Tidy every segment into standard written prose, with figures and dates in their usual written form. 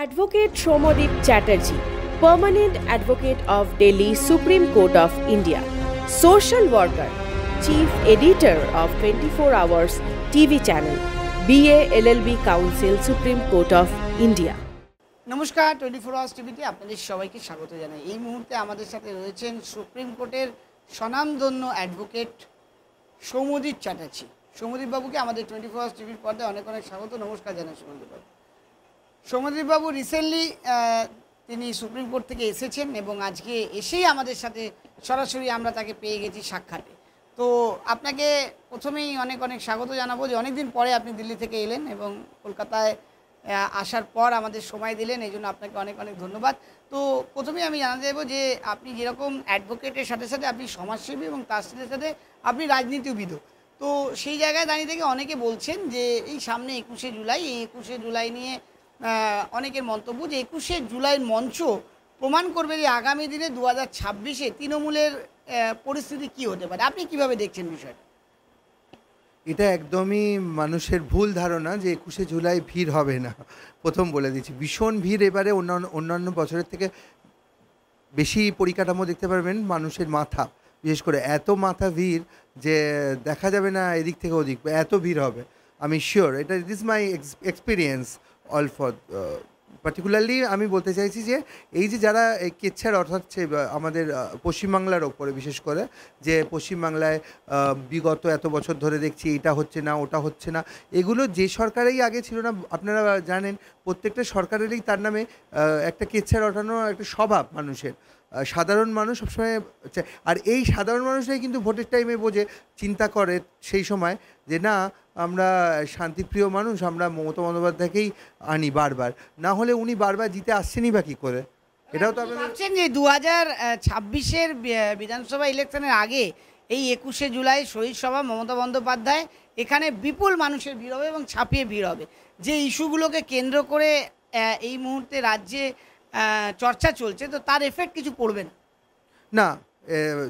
Advocate Shomodip Chatterjee, Permanent Advocate of Delhi Supreme Court of India, Social Worker, Chief Editor of 24 Hours TV Channel, BA LLB Council, Supreme Court of India. নমস্কার 24 hours টিভিতে আপনাদের সবাইকে স্বাগত জানাই। এই মুহূর্তে আমাদের সাথে রয়েছেন সুপ্রিম কোর্টের স্বনামধন্য অ্যাডভোকেট সৌম্যদীপ চ্যাটার্জি। সৌম্যদীপ বাবুকে আমাদের 24 আওয়ার্স টিভির পর্দায় অনেক অনেক স্বাগত। নমস্কার জানাই সৌম্যদীপ বাবু। সৌম্যদীপ বাবু রিসেন্টলি তিনি সুপ্রিম কোর্ট থেকে এসেছেন এবং আজকে এসেই আমাদের সাথে সরাসরি আমরা তাকে পেয়ে গেছি সাক্ষাতে। তো আপনাকে প্রথমেই অনেক অনেক স্বাগত জানাবো যে অনেকদিন পরে আপনি দিল্লি থেকে এলেন এবং কলকাতায় আসার পর আমাদের সময় দিলেন, এই জন্য আপনাকে অনেক অনেক ধন্যবাদ। তো প্রথমেই আমি জানাতে চাইবো যে আপনি যেরকম অ্যাডভোকেটের সাথে সাথে আপনি সমাজসেবী এবং তার সাথে সাথে আপনি রাজনীতিবিদও। তো সেই জায়গায় দাঁড়িয়ে থেকে অনেকে বলছেন যে এই সামনে 21শে জুলাই, এই 21শে জুলাই নিয়ে অনেকের মন্তব্য যে 21শে জুলাইয়ের মঞ্চ প্রমাণ করবে যে আগামী দিনে 2026-এ তৃণমূলের পরিস্থিতি কী হতে পারে। আপনি কিভাবে দেখছেন বিষয়টা? এটা একদমই মানুষের ভুল ধারণা যে 21শে জুলাই ভিড় হবে না। প্রথম বলে দিচ্ছি, ভীষণ ভিড় এবারে অন্যান্য বছরের থেকে বেশি পরিকাঠামো দেখতে পারবেন। মানুষের মাথা, বিশেষ করে এত মাথা ভিড় যে দেখা যাবে না এদিক থেকে ওদিক, এত ভিড় হবে। আমি শিওর, এটা it is my experience all for particularly. আমি বলতে চাইছি যে এই যে যারা এই কেচ্ছার অর্থাৎ আমাদের পশ্চিমবাংলার ওপরে বিশেষ করে, যে পশ্চিমবাংলায় বিগত এত বছর ধরে দেখছি এটা হচ্ছে না ওটা হচ্ছে না, এগুলো যে সরকারেই আগে ছিল না। আপনারা জানেন প্রত্যেকটা সরকারেরই তার নামে একটা কেচ্ছার ওঠানো একটা স্বভাব মানুষের। সাধারণ মানুষ সবসময়, আর এই সাধারণ মানুষরাই কিন্তু ভোটের টাইমে বোঝে, চিন্তা করে সেই সময় যে না, আমরা শান্তিপ্রিয় মানুষ, আমরা মমতা বন্দ্যোপাধ্যায়কেই আনি বারবার, না হলে উনি বারবার জিতে আসছেনই বা কী করে। এটাও তো আপনারা ভাবছেন যে 2026-এর বিধানসভা ইলেকশনের আগে এই 21শে জুলাই শহীদ সভা মমতা বন্দ্যোপাধ্যায় এখানে বিপুল মানুষের ভিড় হবে এবং ছাপিয়ে ভিড় হবে। যে ইস্যুগুলোকে কেন্দ্র করে এই মুহূর্তে রাজ্যে চর্চা চলছে, তো তার এফেক্ট কিছু পড়বে না? না,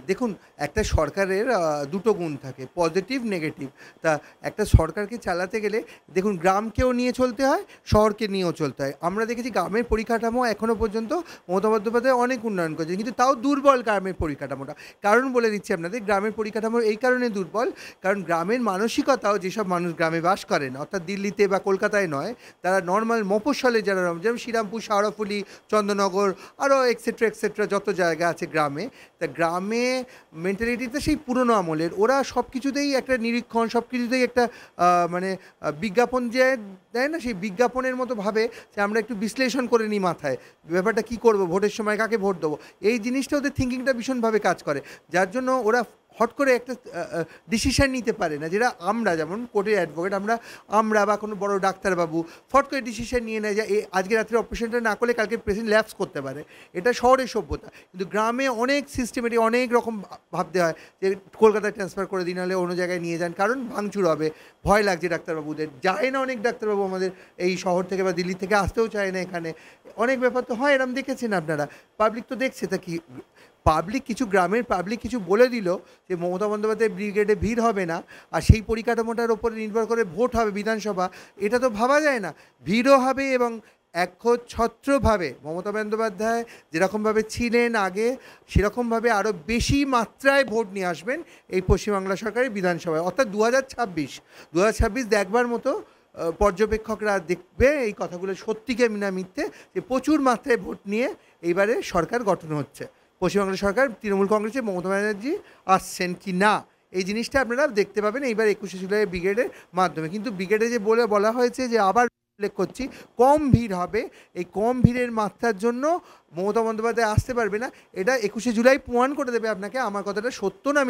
দেখুন, একটা সরকারের দুটো গুণ থাকে, পজিটিভ নেগেটিভ। তা একটা সরকারকে চালাতে গেলে দেখুন গ্রামকেও নিয়ে চলতে হয়, শহরকে নিয়েও চলতে হয়। আমরা দেখেছি গ্রামের পরিকাঠামো এখনও পর্যন্ত মমতা বন্দ্যোপাধ্যায় অনেক উন্নয়ন করেছে, কিন্তু তাও দুর্বল গ্রামের পরিকাঠামোটা। কারণ বলে দিচ্ছি আপনাদের, গ্রামের পরিকাঠামো এই কারণে দুর্বল, কারণ গ্রামের মানসিকতাও, যেসব মানুষ গ্রামে বাস করেন, অর্থাৎ দিল্লিতে বা কলকাতায় নয়, তারা নর্মাল মফস্বলে যারা, যেমন শ্রীরামপুর, শাহরাফুলি, চন্দননগর, আরও এক্সেট্রা এক্সেট্রা যত জায়গা আছে গ্রামে, তা গ্রামে মেন্টালিটিতে সেই পুরনো আমলের। ওরা সব কিছুতেই একটা নিরীক্ষণ, সব কিছুতেই একটা মানে বিজ্ঞাপন যে দেয় না, সেই বিজ্ঞাপনের মতো ভাবে যে আমরা একটু বিশ্লেষণ করে নিই মাথায়, ব্যাপারটা কী করবো, ভোটের সময় কাকে ভোট দেবো। এই জিনিসটা ওদের থিঙ্কিংটা ভীষণভাবে কাজ করে, যার জন্য ওরা হট করে একটা ডিসিশান নিতে পারে না। যেটা আমরা, যেমন কোর্টের অ্যাডভোকেট, আমরা বা কোনো বড় ডাক্তারবাবু ফট করে ডিসিশান নিয়ে নেয় যে আজকে রাত্রে অপারেশনটা না করলে কালকে পেশেন্ট ল্যাপস করতে পারে। এটা শহরের সভ্যতা, কিন্তু গ্রামে অনেক সিস্টেমেটিক, অনেক রকম ভাবতে হয় যে কলকাতায় ট্রান্সফার করে দিন, নাহলে অন্য জায়গায় নিয়ে যান, কারণ ভাঙচুর হবে, ভয় লাগছে ডাক্তারবাবুদের। যায় না অনেক ডাক্তারবাবু আমাদের এই শহর থেকে বা দিল্লি থেকে আসতেও চায় না এখানে। অনেক ব্যাপার তো হয়, এরম দেখেছেন আপনারা, পাবলিক তো দেখছে। তা কি পাবলিক, কিছু গ্রামের পাবলিক কিছু বলে দিল যে মমতা বন্দ্যোপাধ্যায় ব্রিগেডে ভিড় হবে না, আর সেই পরিকাঠামোটার ওপরে নির্ভর করে ভোট হবে বিধানসভা, এটা তো ভাবা যায় না। ভিড়ও হবে এবং একচ্ছত্রভাবে মমতা বন্দ্যোপাধ্যায় যেরকমভাবে ছিলেন আগে, সেরকমভাবে আরও বেশি মাত্রায় ভোট নিয়ে আসবেন এই পশ্চিমবাংলা সরকারের বিধানসভায়, অর্থাৎ 2026 দেখবার মতো পর্যবেক্ষকরা দেখবে এই কথাগুলো সত্যিকে না মিথ্যে, যে প্রচুর মাত্রায় ভোট নিয়ে এইবারে সরকার গঠন হচ্ছে। পশ্চিমবাংলা সরকার, তৃণমূল কংগ্রেসের মমতা ব্যানার্জি আসছেন কি না, এই জিনিসটা আপনারা দেখতে পাবেন এইবার 21শে জুলাই ব্রিগেডের মাধ্যমে। কিন্তু ব্রিগেডে যে বলা হয়েছে যে, আবার উল্লেখ করছি, কম ভিড় হবে, এই কম ভিড়ের মাত্রার জন্য মমতা বন্দ্যোপাধ্যায় আসতে পারবে না। এটা 21শে জুলাই প্রমাণ করে দেবে আপনাকে আমার কথাটা সত্য না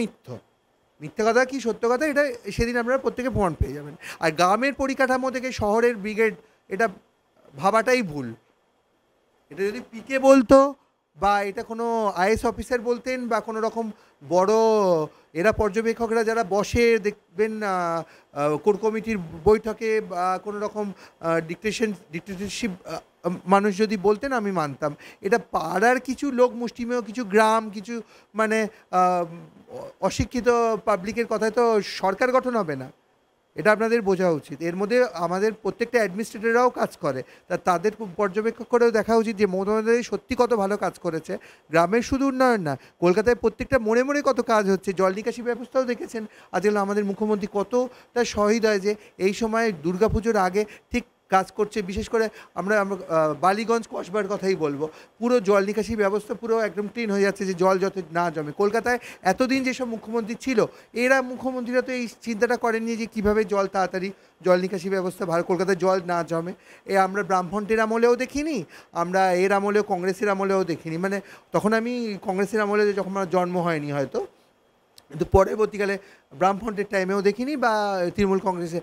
মিথ্যা কথা কি সত্য কথা, এটা সেদিন আপনারা প্রত্যেকে প্রমাণ পেয়ে যাবেন। আর গ্রামের পরিকাঠামো থেকে শহরের ব্রিগেড, এটা ভাবাটাই ভুল। এটা যদি পিকে বলতো বা এটা কোনো আইএস অফিসার বলতেন বা কোনো রকম বড় এরা পর্যবেক্ষকরা যারা বসে দেখবেন কোর কমিটির বৈঠকে বা কোনো রকম ডিক্টেটরশিপ মানুষ যদি বলতেন, আমি মানতাম। এটা পাড়ার কিছু লোক, মুষ্টিমেয় কিছু গ্রাম, কিছু মানে অশিক্ষিত পাবলিকের কথায় তো সরকার গঠন হবে না। এটা আপনাদের বোঝা উচিত। এর মধ্যে আমাদের প্রত্যেকটা অ্যাডমিনিস্ট্রেটররাও কাজ করে, তাদের পর্যবেক্ষণ করেও দেখা উচিত যে মমতা বন্দ্যোপাধ্যায় সত্যি কত ভালো কাজ করেছে। গ্রামের শুধু উন্নয়ন না, কলকাতায় প্রত্যেকটা মোড়ে মোড়ে কত কাজ হচ্ছে। জল নিকাশি ব্যবস্থাও দেখেছেন আজকাল আমাদের মুখ্যমন্ত্রী কতটা সহৃদয় যে এই সময় দুর্গাপুজোর আগে ঠিক কাজ করছে। বিশেষ করে আমরা বালিগঞ্জ কসবার কথাই বলবো, পুরো জল নিকাশি ব্যবস্থা পুরো একদম ক্লিন হয়ে যাচ্ছে, যে জল যাতে না জমে। কলকাতায় এতদিন যেসব মুখ্যমন্ত্রী ছিল, এরা মুখ্যমন্ত্রীরা তো এই চিন্তাটা করেননি যে কীভাবে জল তাড়াতাড়ি জল নিকাশি ব্যবস্থা ভালো, কলকাতায় জল না জমে। আমরা ব্রাহ্মণটের আমলেও দেখিনি, আমরা এর আমলেও কংগ্রেসের আমলেও দেখিনি। মানে তখন আমি কংগ্রেসের আমলে যখন আমার জন্ম হয়নি হয়তো, কিন্তু পরবর্তীকালে ব্রাহ্মণের টাইমেও দেখিনি বা তৃণমূল কংগ্রেসে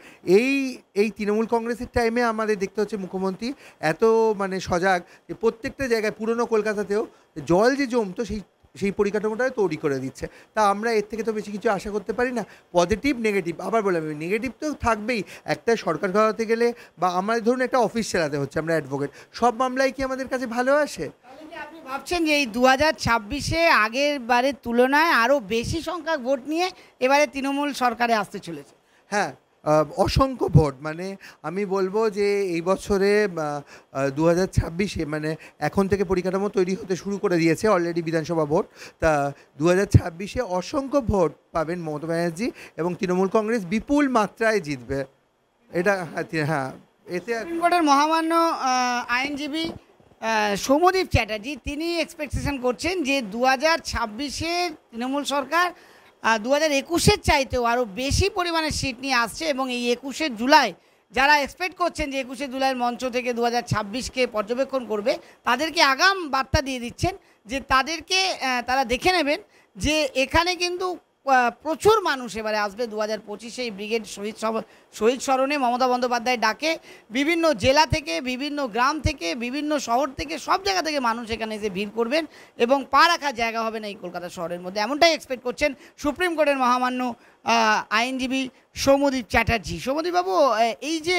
এই তৃণমূল কংগ্রেসের টাইমে আমাদের দেখতে হচ্ছে মুখ্যমন্ত্রী এত মানে সজাগ যে প্রত্যেকটা জায়গায় পুরনো কলকাতাতেও জল যে জমতো সেই পরিকাঠামোটা তৈরি করে দিচ্ছে। তা আমরা এর থেকে তো বেশি কিছু আশা করতে পারি না। পজিটিভ নেগেটিভ আবার বললাম, নেগেটিভ তো থাকবেই। একটা সরকার চালাতে গেলে বা আমাদের ধরুন একটা অফিস চালাতে হচ্ছে, আমরা অ্যাডভোকেট, সব মামলায় কি আমাদের কাছে ভালো আসে? আপনি ভাবছেন যে এই 2026-এ আগের বারের তুলনায় আরও বেশি সংখ্যক ভোট নিয়ে এবারে তৃণমূল সরকারে আসতে চলেছে? হ্যাঁ, অসংখ্য ভোট। মানে আমি বলবো যে এই বছরে 2026-এ মানে এখন থেকে পরিকাঠামো তৈরি হতে শুরু করে দিয়েছে অলরেডি বিধানসভা ভোট। তা 2026-এ অসংখ্য ভোট পাবেন মমতা ব্যানার্জি এবং তৃণমূল কংগ্রেস বিপুল মাত্রায় জিতবে। এটা হ্যাঁ, এতে সুপ্রিম কোর্টের মহামান্য আইনজীবী সৌম্যদীপ চ্যাটার্জি তিনি এক্সপেকটেশন করছেন যে 2026-এ তৃণমূল সরকার 2021-এর চাইতেও আরও বেশি পরিমাণে সিট নিয়ে আসছে এবং এই 21শে জুলাই যারা এক্সপেক্ট করছেন যে 21শে জুলাইয়ের মঞ্চ থেকে 2026-কে পর্যবেক্ষণ করবে, তাদেরকে আগাম বার্তা দিয়ে দিচ্ছেন যে তাদেরকে তারা দেখে নেবেন যে এখানে কিন্তু প্রচুর মানুষ এবারে আসবে 2025-এ এই ব্রিগেড শহীদ স্মরণে মমতা বন্দ্যোপাধ্যায় ডাকে বিভিন্ন জেলা থেকে, বিভিন্ন গ্রাম থেকে, বিভিন্ন শহর থেকে, সব জায়গা থেকে মানুষ এখানে এসে ভিড় করবেন এবং পা রাখার জায়গা হবে না এই কলকাতা শহরের মধ্যে, এমনটাই এক্সপেক্ট করছেন সুপ্রিম কোর্টের মহামান্য আইনজীবী সৌম্যদীপ চ্যাটার্জি। সৌম্যদীপবাবু, এই যে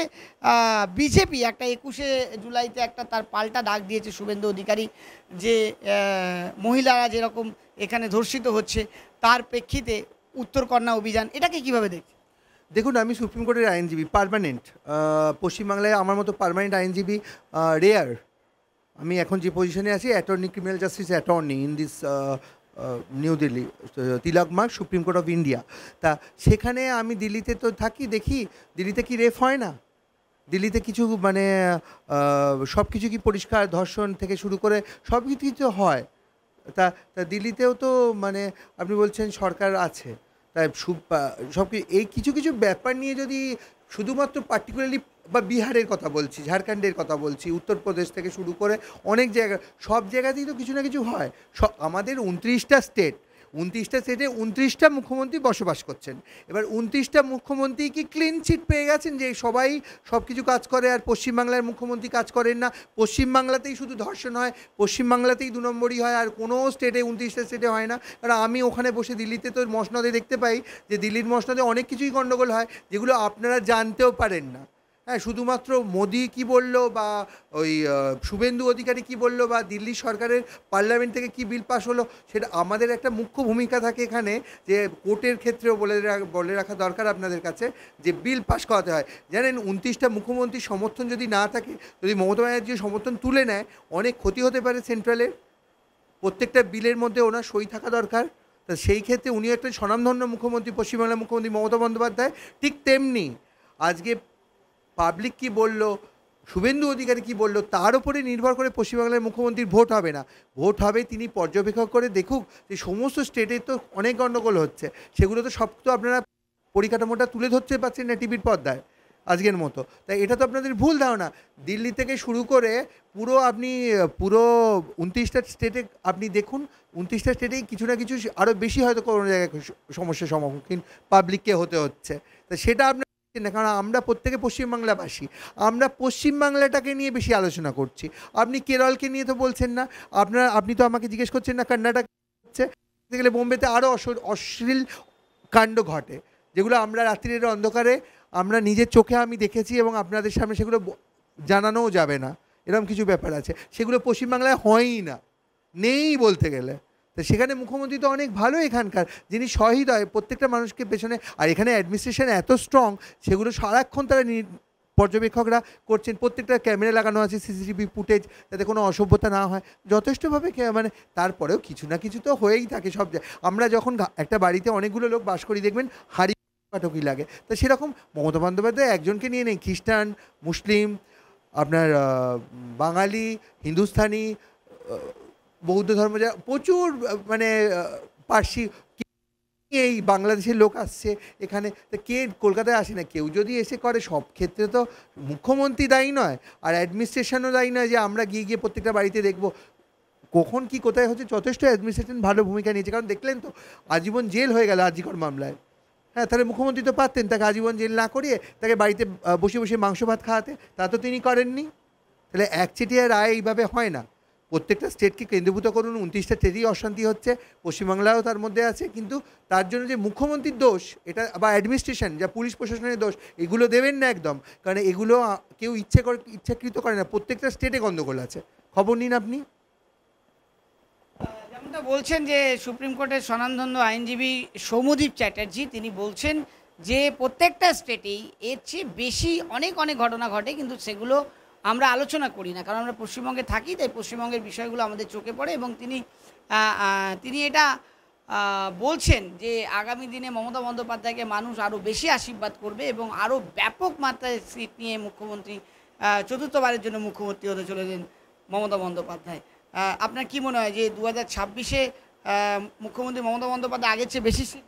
বিজেপি একটা 21শে জুলাইতে একটা তার পাল্টা ডাক দিয়েছে শুভেন্দু অধিকারী, যে মহিলারা যেরকম এখানে ধর্ষিত হচ্ছে তার প্রেক্ষিতে উত্তরকন্যা অভিযান, এটাকে কিভাবে দেখছেন? দেখুন, আমি সুপ্রিম কোর্টের আইনজীবী পার্মানেন্ট, পশ্চিমবাংলায় আমার মতো পার্মানেন্ট আইনজীবী রেয়ার। আমি এখন যে পজিশনে আছি attorney, criminal justice attorney in this New Delhi, Tilak Marg, supreme court of India. তা সেখানে আমি দিল্লিতে তো থাকি, দেখি দিল্লিতে কি রেপ হয় না, দিল্লিতে কিছু মানে সব কিছু কি পরিষ্কার, ধর্ষণ থেকে শুরু করে সব কিছু হয়। তা দিল্লিতেও তো মানে আপনি বলছেন সরকার আছে, তাই সব এই কিছু কিছু ব্যাপার নিয়ে যদি শুধুমাত্র পার্টিকুলারলি বা বিহারের কথা বলছি, ঝাড়খণ্ডের কথা বলছি, উত্তরপ্রদেশ থেকে শুরু করে অনেক জায়গা, সব জায়গাতেই তো কিছু না কিছু হয়। আমাদের 29টা স্টেটে 29টা মুখ্যমন্ত্রী বসবাস করছেন। এবার 29টা মুখ্যমন্ত্রী কি ক্লিন চিট পেয়ে গেছেন যে সবাই সব কিছু কাজ করে আর পশ্চিমবাংলার মুখ্যমন্ত্রী কাজ করেন না? পশ্চিমবাংলাতেই শুধু ধর্ষণ হয়, পশ্চিমবাংলাতেই 2 নম্বরই হয়, আর কোনো স্টেটে 29টা স্টেটে হয় না। কারণ আমি ওখানে বসে দিল্লিতে তো মসনদে দেখতে পাই যে দিল্লির মসনদে অনেক কিছুই গণ্ডগোল হয় যেগুলো আপনারা জানতেও পারেন না। হ্যাঁ, শুধুমাত্র মোদি কি বলল বা ওই শুভেন্দু অধিকারী কি বলল বা দিল্লি সরকারের পার্লামেন্ট থেকে কি বিল পাস হলো, সেটা আমাদের একটা মুখ্য ভূমিকা থাকে এখানে, যে কোর্টের ক্ষেত্রেও বলে রাখা দরকার আপনাদের কাছে যে বিল পাস করাতে হয়। জানেন, 29টা মুখ্যমন্ত্রীর সমর্থন যদি না থাকে, যদি মমতা ব্যানার্জির সমর্থন তুলে নেয়, অনেক ক্ষতি হতে পারে সেন্ট্রালের। প্রত্যেকটা বিলের মধ্যে ওনার সই থাকা দরকার। তা সেই ক্ষেত্রে উনিও একটা স্বনামধন্য মুখ্যমন্ত্রী, পশ্চিমবাংলার মুখ্যমন্ত্রী মমতা বন্দ্যোপাধ্যায়। ঠিক তেমনি আজকে পাবলিক কি বলল, শুভেন্দু অধিকারী কি বলল, তার উপরে নির্ভর করে পশ্চিমবাংলার মুখ্যমন্ত্রীর ভোট হবে না। ভোট হবে তিনি পর্যবেক্ষক করে দেখুক যে সমস্ত স্টেটে তো অনেক গণ্ডগোল হচ্ছে, সেগুলো তো সব তো আপনারা পরিকাঠামোটা তুলে ধরতে পারছেন না টিভির পর্দায় আজকের মতো। তাই এটা তো আপনাদের ভুল ধারণা। দিল্লি থেকে শুরু করে আপনি পুরো 29টা স্টেটে আপনি দেখুন, 29টা স্টেটেই কিছু না কিছু আরও বেশি হয়তো কোনো জায়গায় সমস্যার সম্মুখীন পাবলিককে হতে হচ্ছে। তা সেটা আপনার না, কারণ আমরা প্রত্যেকে পশ্চিমবাংলাবাসী, আমরা পশ্চিমবাংলাটাকে নিয়ে বেশি আলোচনা করছি। আপনি কেরলকে নিয়ে তো বলছেন না, আপনি তো আমাকে জিজ্ঞেস করছেন না কর্ণাটক হচ্ছে, গেলে বোম্বেতে আরও অশ্লীল কাণ্ড ঘটে, যেগুলো আমরা রাত্রির অন্ধকারে আমরা নিজের চোখে আমি দেখেছি এবং আপনাদের সামনে সেগুলো জানানোও যাবে না, এরকম কিছু ব্যাপার আছে, সেগুলো পশ্চিমবাংলায় হয়ই না, নেই বলতে গেলে। তো সেখানে মুখ্যমন্ত্রী তো অনেক ভালো এখানকার, যিনি সহৃদয় প্রত্যেকটা মানুষকে পেছনে, আর এখানে অ্যাডমিনিস্ট্রেশন এত স্ট্রং, সেগুলো সারাক্ষণ তারা পর্যবেক্ষকরা করছেন, প্রত্যেকটা ক্যামেরা লাগানো আছে, সিসিটিভি ফুটেজ, যাতে কোনো অসভ্যতা না হয় যথেষ্টভাবে। মানে তারপরেও কিছু না কিছু তো হয়েই থাকে সব আমরা যখন একটা বাড়িতে অনেকগুলো লোক বাস করি দেখবেন হাড়ি কাটকি লাগে, তো সেরকম মমতা বন্দ্যোপাধ্যায় একজনকে নিয়ে নেই, খ্রিস্টান, মুসলিম, আপনার বাঙালি, হিন্দুস্তানি, বৌদ্ধ ধর্ম, যা প্রচুর মানে পার্সি, এই বাংলাদেশের লোক আসছে এখানে, তো কে কলকাতায় আসে না? কেউ যদি এসে করে, সব ক্ষেত্রে তো মুখ্যমন্ত্রী দায়ী নয়, আর অ্যাডমিনিস্ট্রেশনও দায়ী নয় যে আমরা গিয়ে গিয়ে প্রত্যেকটা বাড়িতে দেখব কখন কি কোথায় হচ্ছে। যথেষ্ট অ্যাডমিনিস্ট্রেশন ভালো ভূমিকা নিয়েছে, কারণ দেখলেন তো আজীবন জেল হয়ে গেল আজিকর মামলায়। হ্যাঁ, তাহলে মুখ্যমন্ত্রী তো পারতেন তাকে আজীবন জেল না করিয়ে তাকে বাড়িতে বসে বসে মাংস ভাত খাওয়াতে, তা তো তিনি করেননি। তাহলে একচেটিয়া রায় এইভাবে হয় না। প্রত্যেকটা স্টেটকে কেন্দ্রীভূত করুন, 29টা স্টেটই অশান্তি হচ্ছে, পশ্চিমবাংলাও তার মধ্যে আছে, কিন্তু তার জন্য যে মুখ্যমন্ত্রীর দোষ এটা, বা অ্যাডমিনিস্ট্রেশন যা পুলিশ প্রশাসনের দোষ, এগুলো দেবেন না একদম, কারণ এগুলো কেউ ইচ্ছাকৃত করে না, প্রত্যেকটা স্টেটে গণ্ডগোল আছে। খবর নিন আপনি। যেমনটা বলছেন যে সুপ্রিম কোর্টের স্বনামধন্য আইনজীবী সৌম্যদীপ চ্যাটার্জি, তিনি বলছেন যে প্রত্যেকটা স্টেটেই এর চেয়ে বেশি অনেক অনেক ঘটনা ঘটে, কিন্তু সেগুলো আমরা আলোচনা করি না, কারণ আমরা পশ্চিমবঙ্গে থাকি, তাই পশ্চিমবঙ্গের বিষয়গুলো আমাদের চোখে পড়ে। এবং তিনি এটা বলছেন যে আগামী দিনে মমতা বন্দ্যোপাধ্যায়কে মানুষ আরও বেশি আশীর্বাদ করবে এবং আরও ব্যাপক মাত্রায় সিট নিয়ে মুখ্যমন্ত্রী, চতুর্থবারের জন্য মুখ্যমন্ত্রী হতে চলেছেন মমতা বন্দ্যোপাধ্যায়। আপনার কি মনে হয় যে 2026-এ মুখ্যমন্ত্রী মমতা বন্দ্যোপাধ্যায় আগের চেয়ে বেশি সিট?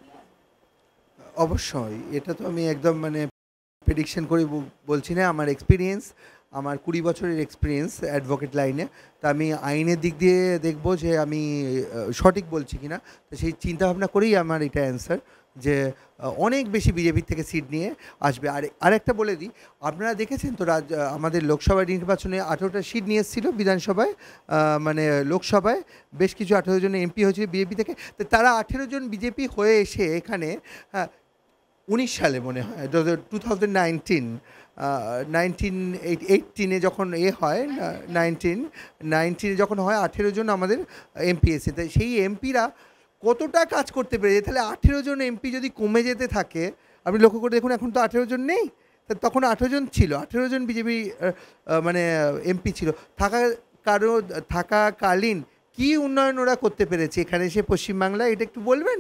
অবশ্যই, এটা তো আমি একদম মানে প্রেডিকশন করে বলছি না, আমার এক্সপিরিয়েন্স, আমার 20 বছরের এক্সপিরিয়েন্স অ্যাডভোকেট লাইনে, তা আমি আইনের দিক দিয়ে দেখব যে আমি সঠিক বলছি কিনা, তো সেই চিন্তাভাবনা করেই আমার এটা অ্যান্সার যে অনেক বেশি বিজেপির থেকে সিট নিয়ে আসবে। আর একটা বলে দিই, আপনারা দেখেছেন তো আমাদের লোকসভা নির্বাচনে 18টা সিট নিয়ে এসেছিলো বিধানসভায়, মানে লোকসভায় বেশ কিছু 18 জন এমপি হয়েছিল বিজেপি থেকে, তো তারা 18 জন বিজেপি হয়ে এসে এখানে 19 সালে মনে হয় 1918 যখন হয় 19 যখন হয় 18 জন আমাদের এমপি এসে, তাই সেই এমপিরা কতটা কাজ করতে পেরেছে। তাহলে 18 জন এমপি যদি কমে যেতে থাকে, আপনি লক্ষ্য করে দেখুন এখন তো 18 জন নেই, তখন 18 জন ছিল, 18 জন বিজেপি মানে এমপি ছিল, থাকাকালীন কী উন্নয়ন ওরা করতে পেরেছে এখানে এসে পশ্চিমবাংলায়, এটা একটু বলবেন?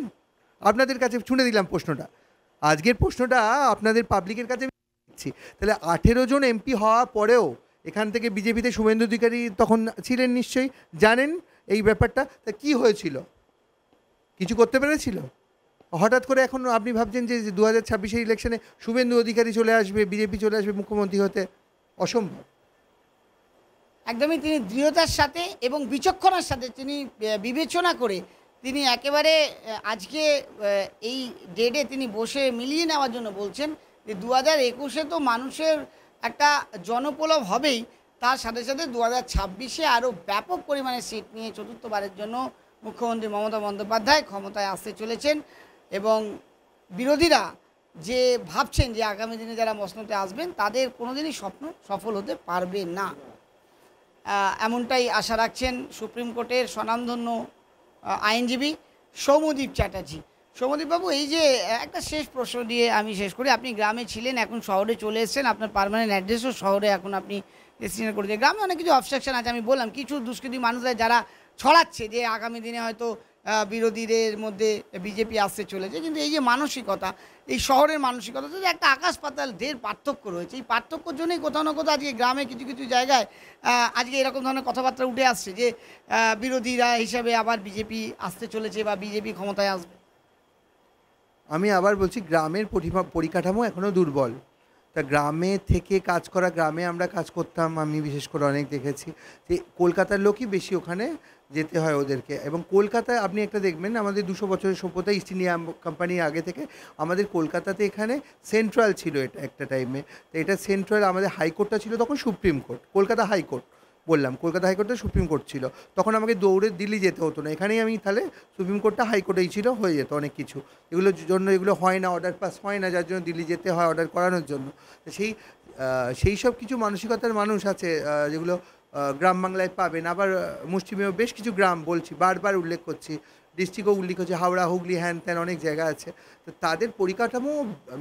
আপনাদের কাছে শুনে দিলাম প্রশ্নটা, আজকের প্রশ্নটা আপনাদের পাবলিকের কাছে দিচ্ছি। তাহলে 18 জন এমপি হওয়ার পরেও এখান থেকে বিজেপিতে শুভেন্দু অধিকারী তখন ছিলেন, নিশ্চয়ই জানেন এই ব্যাপারটা, তা কী হয়েছিল? কিছু করতে পেরেছিল? হঠাৎ করে এখন আপনি ভাবছেন যে 2026-এর ইলেকশনে শুভেন্দু অধিকারী চলে আসবে, বিজেপি চলে আসবে মুখ্যমন্ত্রী হতে? অসম্ভব। একদমই তিনি দৃঢ়তার সাথে এবং বিচক্ষণার সাথে তিনি বিবেচনা করে তিনি একেবারে আজকে এই ডেটে তিনি বসে মিলিয়ে নেওয়ার জন্য বলছেন যে 2021-এ তো মানুষের একটা জনপ্রলভ হবেই, তার সাথে সাথে 2026-এ আরও ব্যাপক পরিমাণে সিট নিয়ে চতুর্থবারের জন্য মুখ্যমন্ত্রী মমতা বন্দ্যোপাধ্যায় ক্ষমতায় আসতে চলেছেন। এবং বিরোধীরা যে ভাবছেন যে আগামী দিনে যারা মসনদে আসবেন তাদের কোনোদিনই স্বপ্ন সফল হতে পারবে না, এমনটাই আশা রাখছেন সুপ্রিম কোর্টের স্বনামধন্য আইনজীবী সৌম্যদীপ চ্যাটার্জি। সৌম্যদীপবাবু, এই যে একটা শেষ প্রশ্ন দিয়ে আমি শেষ করি, আপনি গ্রামে ছিলেন, এখন শহরে চলে এসেছেন, আপনার পার্মানেন্ট অ্যাড্রেসও শহরে এখন আপনি ডেস্টিনেট করে দিয়ে, গ্রামে অনেক কিছু অবস্ট্রাকশন আছে, আমি বললাম কিছু দুষ্কৃতী মানুষরা যারা ছড়াচ্ছে যে আগামী দিনে হয়তো বিরোধীদের মধ্যে বিজেপি আসতে চলেছে, কিন্তু এই যে মানসিকতা, এই শহরের মানসিকতা যে একটা আকাশ পাতাল ঢের পার্থক্য রয়েছে, এই পার্থক্যর জন্যই কোথাও না কোথাও আজকে গ্রামে কিছু কিছু জায়গায় আজকে এরকম ধরনের কথাবার্তা উঠে আসছে যে বিরোধীরা হিসাবে আবার বিজেপি আসতে চলেছে বা বিজেপি ক্ষমতায় আসবে। আমি আবার বলছি, গ্রামের পরিকাঠামো এখনও দুর্বল, তা গ্রামে থেকে কাজ করা, গ্রামে আমরা কাজ করতাম, আমি বিশেষ করে অনেক দেখেছি যে কলকাতার লোকই বেশি ওখানে যেতে হয় ওদেরকে। এবং কলকাতায় আপনি একটা দেখবেন, আমাদের 200 বছরের সভ্যতা, ইস্ট ইন্ডিয়া কোম্পানির আগে থেকে আমাদের কলকাতাতে এখানে সেন্ট্রাল ছিল এটা একটা টাইমে, তো এটা সেন্ট্রাল, আমাদের হাইকোর্টটা ছিল তখন সুপ্রিম কোর্ট, কলকাতা হাইকোর্ট বললাম, কলকাতা হাইকোর্টটা সুপ্রিম কোর্ট ছিল, তখন আমাকে দৌড়ে দিল্লি যেতে হতো না, এখানেই আমি তাহলে সুপ্রিম কোর্টটা হাইকোর্টেই ছিল, হয়ে যেত অনেক কিছু। এগুলোর জন্য এগুলো হয় না, অর্ডার পাস হয় না, যার জন্য দিল্লি যেতে হয় অর্ডার করানোর জন্য। সেই সব কিছু মানসিকতার মানুষ আছে যেগুলো গ্রাম বাংলায় পাবেন। আবার মুষ্টিমেয় বেশ কিছু গ্রাম বলছি, বারবার উল্লেখ করছি, ডিস্ট্রিক্টও উল্লেখ হচ্ছে, হাওড়া, হুগলি, হ্যান ত্যান অনেক জায়গা আছে। তো তাদের পরিকাঠামো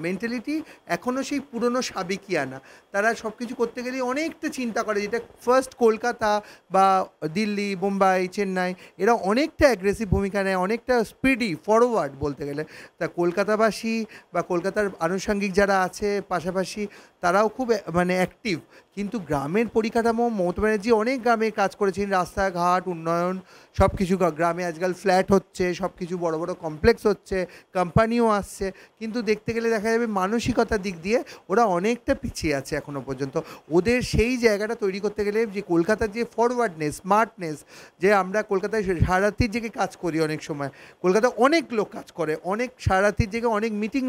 মেন্টালিটি এখনও সেই পুরনো সাবেকিয়ানা। তারা সব কিছু করতে গেলে অনেকটা চিন্তা করে, যেটা ফার্স্ট কলকাতা বা দিল্লি, মুম্বাই, চেন্নাই এরা অনেকটা অ্যাগ্রেসিভ ভূমিকা নেয়, অনেকটা স্পিডি ফরওয়ার্ড বলতে গেলে। তা কলকাতাবাসী বা কলকাতার আনুষঙ্গিক যারা আছে পাশাপাশি তারাও খুব মানে অ্যাক্টিভ। কিন্তু গ্রামের পরিকাঠামো মমতা ব্যানার্জি অনেক গ্রামে কাজ করেছেন, রাস্তাঘাট উন্নয়ন সব কিছু। গ্রামে আজকাল ফ্ল্যাট হচ্ছে, সব কিছু বড় বড় কমপ্লেক্স হচ্ছে, কোম্পানিও আসছে, কিন্তু দেখতে গেলে দেখা যাবে মানসিকতার দিক দিয়ে ওরা অনেকটা পিছিয়ে আছে এখনও পর্যন্ত। ওদের সেই জায়গাটা তৈরি করতে গেলে যে কলকাতার যে ফরওয়ার্ডনেস, স্মার্টনেস, যে আমরা কলকাতায় সারারাত্রির জেগে কাজ করি, অনেক সময় কলকাতায় অনেক লোক কাজ করে, অনেক সারারাত্রির জেগে অনেক মিটিং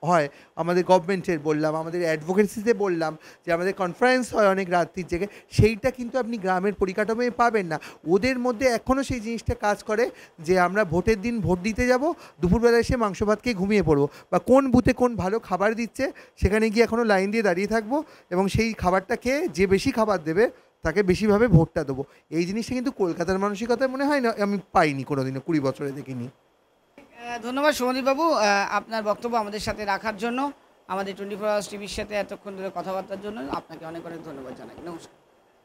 হয় আমাদের গভর্নমেন্টের, বললাম আমাদের অ্যাডভোকেসিতে, বললাম যে আমাদের কনফারেন্স হয় অনেক রাত্রির জেগে, সেইটা কিন্তু আপনি গ্রামের পরিকাঠামোয় পাবেন না। ওদের মধ্যে এখনও সেই জিনিসটা কাজ করে যে আমরা ভোটের দিন ভোট দিতে যাব, দুপুরবেলা এসে মাংস ভাত খেয়ে ঘুমিয়ে পড়বো, বা কোন বুথে কোন ভালো খাবার দিচ্ছে সেখানে গিয়ে এখনও লাইন দিয়ে দাঁড়িয়ে থাকবো, এবং সেই খাবারটা খেয়ে যে বেশি খাবার দেবে তাকে বেশিভাবে ভোটটা দেবো। এই জিনিসটা কিন্তু কলকাতার মানসিকতায় মনে হয় না, আমি পাইনি কোনোদিনও, 20 বছরে দেখিনি। ধন্যবাদ সৌমদীপবাবু, আপনার বক্তব্য আমাদের সাথে রাখার জন্য, আমাদের 24 আওয়ার্স টিভির সাথে এতক্ষণ ধরে কথাবার্তার জন্য আপনাকে অনেক অনেক ধন্যবাদ জানাই। নমস্কার।